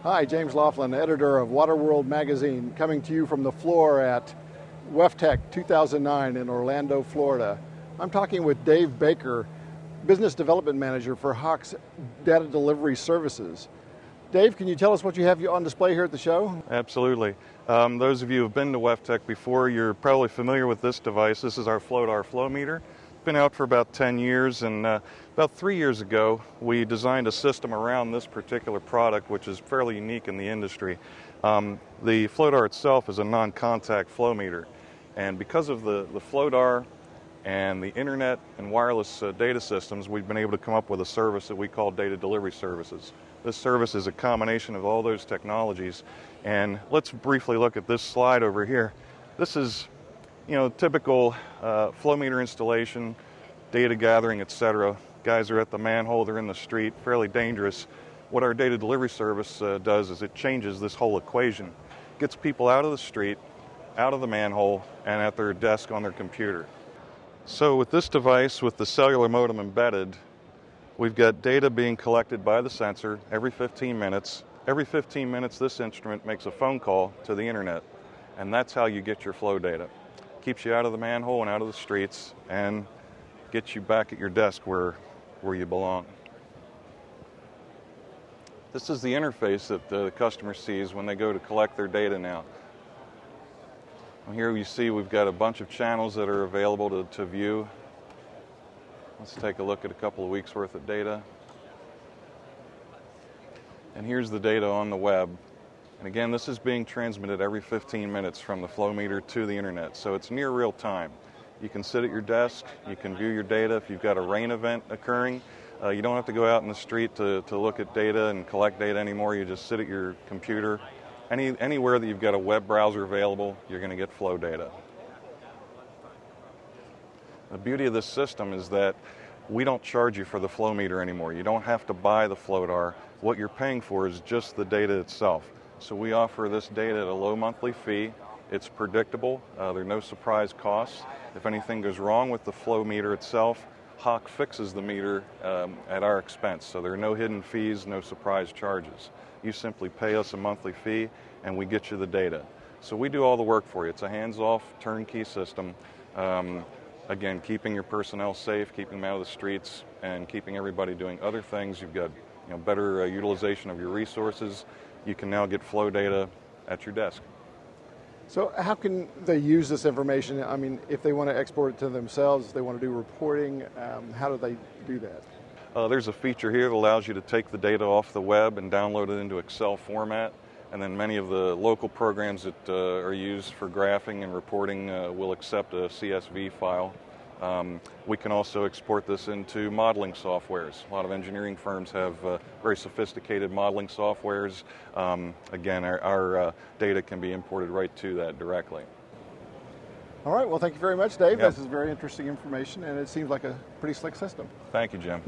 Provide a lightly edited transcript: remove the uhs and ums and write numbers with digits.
Hi, James Laughlin, editor of WaterWorld magazine, coming to you from the floor at WEFTEC 2009 in Orlando, Florida. I'm talking with Dave Baker, Business Development Manager for Hawk's Data Delivery Services. Dave, can you tell us what you have on display here at the show? Absolutely. Those of you who have been to WEFTEC before, you're probably familiar with this device. This is our FlowDAR flow meter. It's been out for about 10 years, and about 3 years ago, we designed a system around this particular product, which is fairly unique in the industry. The FlowDAR itself is a non-contact flow meter, and because of the FlowDAR and the internet and wireless data systems, we've been able to come up with a service that we call Data Delivery Services. This service is a combination of all those technologies, and let's briefly look at this slide over here. This is, typical flow meter installation, data gathering, etc. Guys are at the manhole, they're in the street, fairly dangerous. What our data delivery service does is it changes this whole equation. Gets people out of the street, out of the manhole, and at their desk on their computer. So with this device, with the cellular modem embedded, we've got data being collected by the sensor every 15 minutes. Every 15 minutes, this instrument makes a phone call to the internet, and that's how you get your flow data. Keeps you out of the manhole and out of the streets, and gets you back at your desk where you belong. This is the interface that the customer sees when they go to collect their data now. Here you see we've got a bunch of channels that are available to view. Let's take a look at a couple of weeks worth of data. And here's the data on the web. And again, this is being transmitted every 15 minutes from the flow meter to the internet, so it's near real time. You can sit at your desk, you can view your data. If you've got a rain event occurring, you don't have to go out in the street to look at data and collect data anymore. You just sit at your computer. Anywhere that you've got a web browser available, you're going to get flow data. The beauty of this system is that we don't charge you for the flow meter anymore. You don't have to buy the FlowDAR. What you're paying for is just the data itself. So we offer this data at a low monthly fee. It's predictable. There are no surprise costs. If anything goes wrong with the flow meter itself, Hawk fixes the meter at our expense. So there are no hidden fees, no surprise charges. You simply pay us a monthly fee and we get you the data. So we do all the work for you. It's a hands-off turnkey system. Again, keeping your personnel safe, keeping them out of the streets, and keeping everybody doing other things. You've got better utilization of your resources. You can now get flow data at your desk. So how can they use this information? I mean, if they want to export it to themselves, if they want to do reporting, how do they do that? There's a feature here that allows you to take the data off the web and download it into Excel format. And then many of the local programs that are used for graphing and reporting will accept a CSV file. We can also export this into modeling softwares. A lot of engineering firms have very sophisticated modeling softwares. Again, our data can be imported right to that directly. All right, well, thank you very much, Dave. Yep. This is very interesting information, and it seems like a pretty slick system. Thank you, Jim.